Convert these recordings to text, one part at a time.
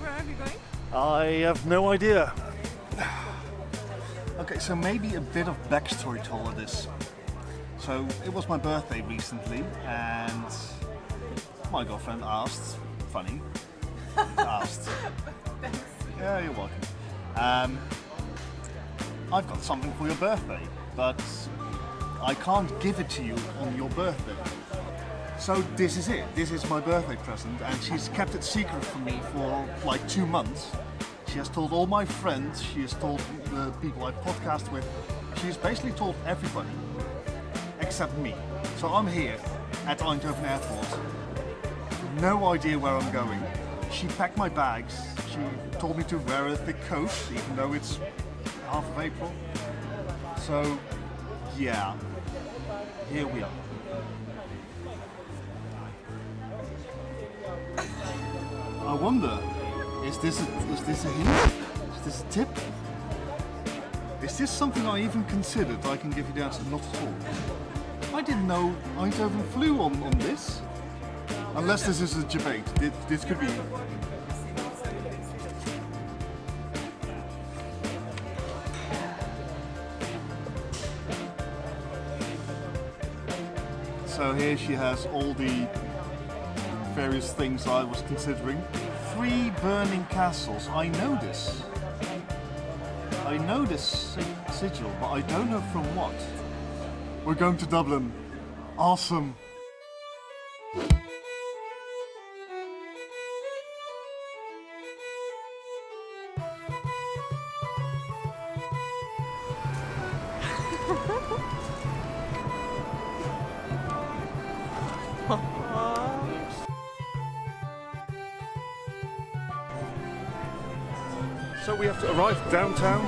Where are you going? I have no idea. Okay, so maybe a bit of backstory to all of this. So it was my birthday recently, and my girlfriend asked, funny, asked. Yeah, you're welcome. I've got something for your birthday, but I can't give it to you on your birthday. So this is it. This is my birthday present, and she's kept it secret from me for like 2 months. She has told all my friends, she has told the people I podcast with, she's basically told everybody except me. So I'm here at Eindhoven Airport, no idea where I'm going. She packed my bags, she told me to wear a thick coat, even though it's half of April. So yeah, here we are. I wonder, is this a hint? Is this a tip? Is this something I even considered? I can give you the answer, not at all. I didn't know Eindhoven flew on this. Unless this is a debate. This could be. So here she has all the various things I was considering. 3 burning castles. I know this. I know this sigil, but I don't know from what. We're going to Dublin. Awesome. So we have to arrive downtown,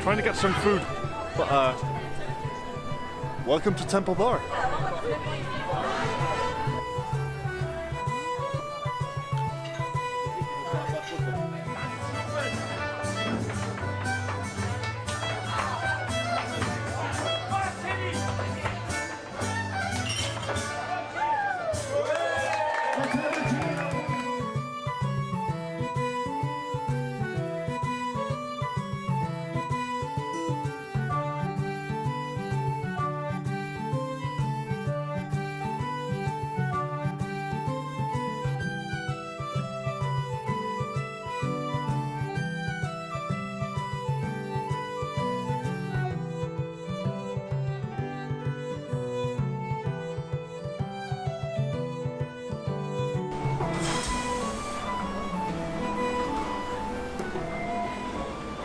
trying to get some food, but welcome to Temple Bar.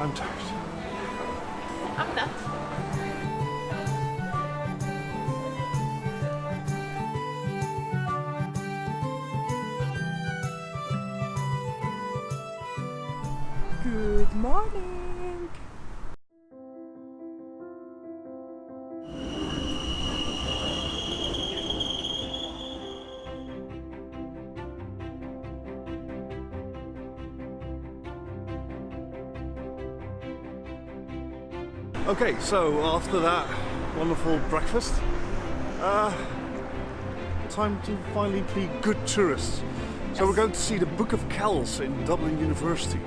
I'm tired. I'm not. Good morning. Okay, so after that wonderful breakfast, time to finally be good tourists. So we're going to see the Book of Kells in Dublin University.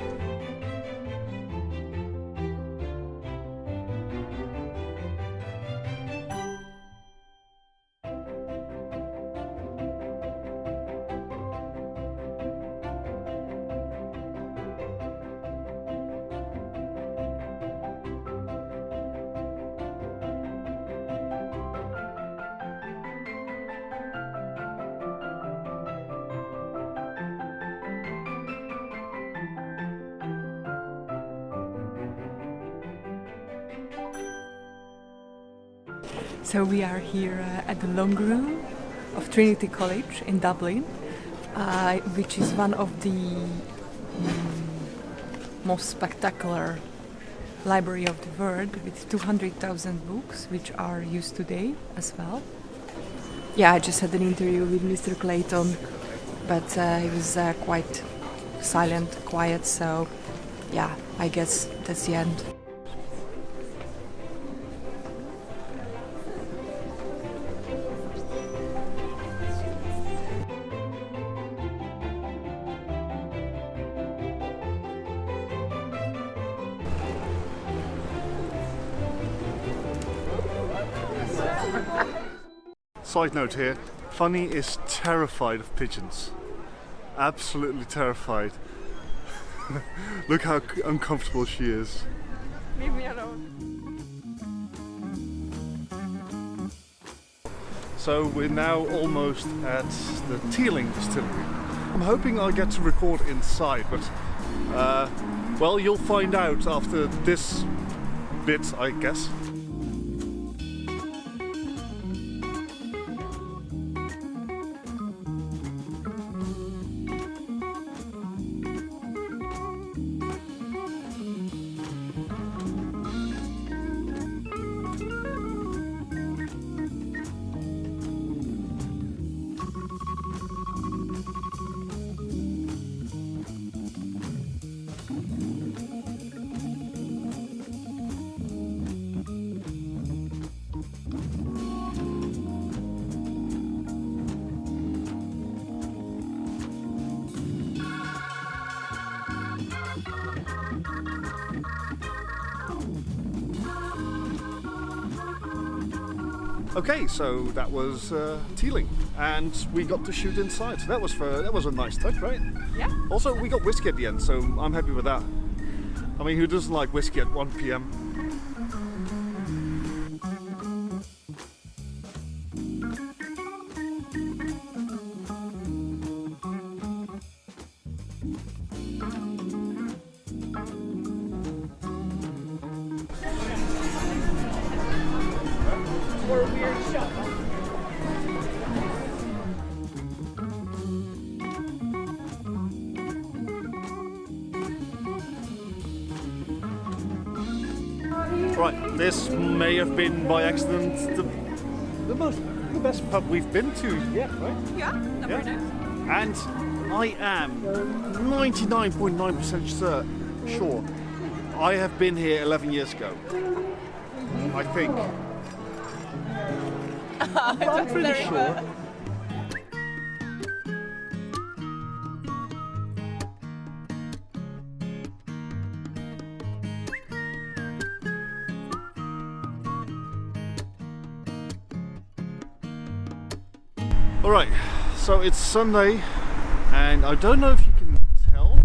So we are here at the Long Room of Trinity College in Dublin, which is one of the most spectacular library of the world, with 200,000 books, which are used today as well. Yeah, I just had an interview with Mr. Clayton, but he was quite silent, quiet, so yeah, I guess that's the end. Side note here, Fanny is terrified of pigeons. Absolutely terrified. Look how uncomfortable she is. Leave me alone. So we're now almost at the Teeling distillery. I'm hoping I'll get to record inside, but well, you'll find out after this bit, I guess. Okay, so that was Teeling, and we got to shoot inside. So that was a nice touch, right? Yeah. Also, we got whiskey at the end, so I'm happy with that. I mean, who doesn't like whiskey at 1 p.m? Or a weird shot. Right, this may have been by accident the best pub we've been to yet, right? Yeah, number Yeah. nice. And I am 99.9% sure I have been here 11 years ago. I think. I'm pretty sure. Alright, so it's Sunday, and I don't know if you can tell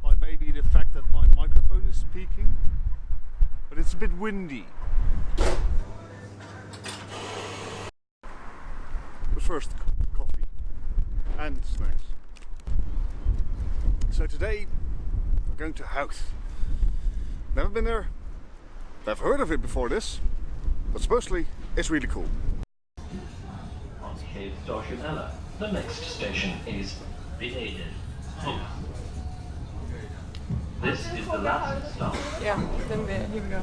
by maybe the fact that my microphone is speaking, but it's a bit windy. But first, coffee and snacks. So today, we're going to Hout. Never been there. I've heard of it before this, but supposedly it's really cool. The next station is Videomicro. This is the last stop. Yeah, then here we go.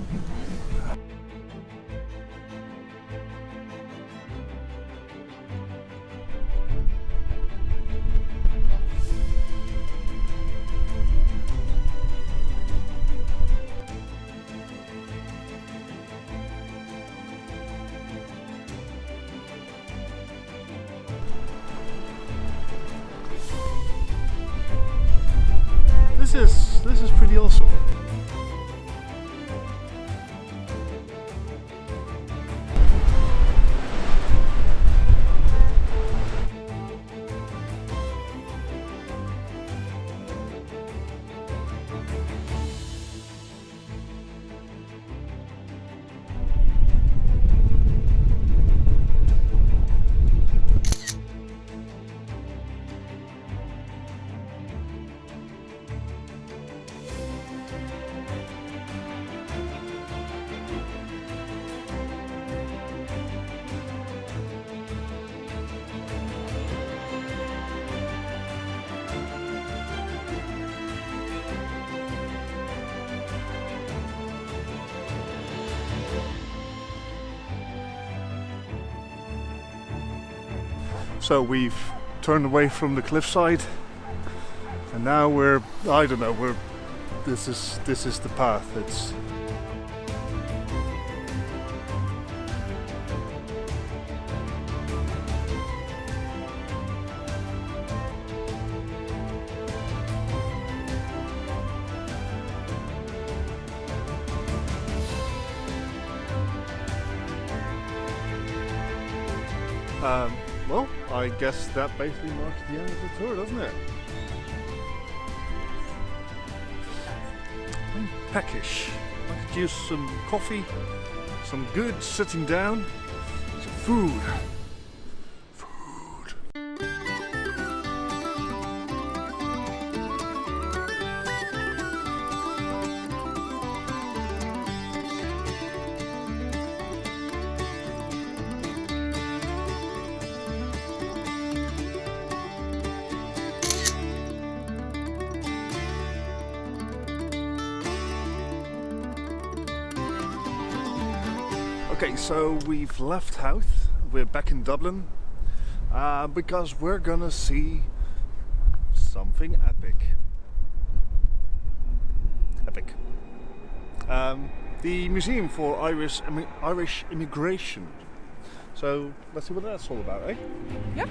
This is pretty awesome. So we've turned away from the cliffside, and now this is the path. It's Well, I guess that basically marks the end of the tour, doesn't it? I'm peckish. I could use some coffee, some good sitting down, some food. Okay, so we've left Howth, we're back in Dublin, because we're gonna see something epic. Epic. The Museum for Irish Immigration. So let's see what that's all about, eh? Yep.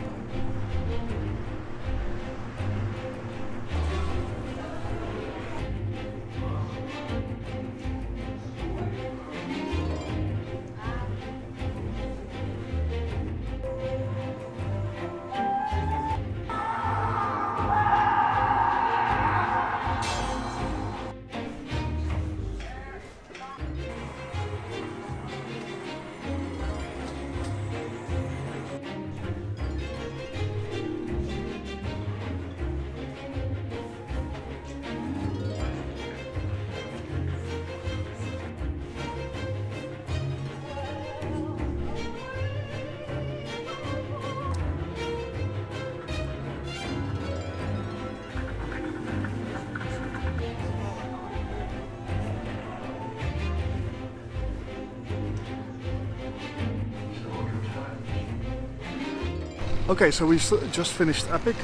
Okay, so we just finished Epic.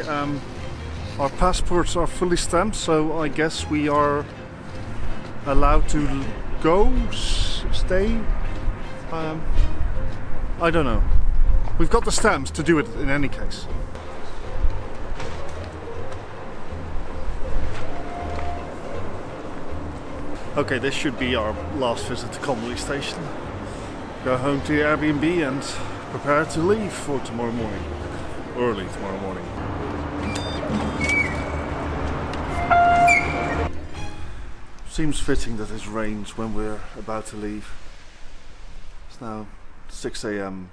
Our passports are fully stamped, so I guess we are allowed to go, stay. I don't know. We've got the stamps to do it in any case. Okay, this should be our last visit to Connolly Station. Go home to the Airbnb and prepare to leave for tomorrow morning. Early tomorrow morning. Seems fitting that it rains when we're about to leave. It's now 6 a.m.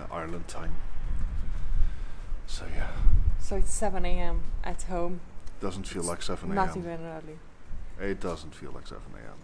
Ireland time. So yeah. So it's 7 a.m. at home. Doesn't feel like 7 a.m. Not even early. It doesn't feel like 7 a.m.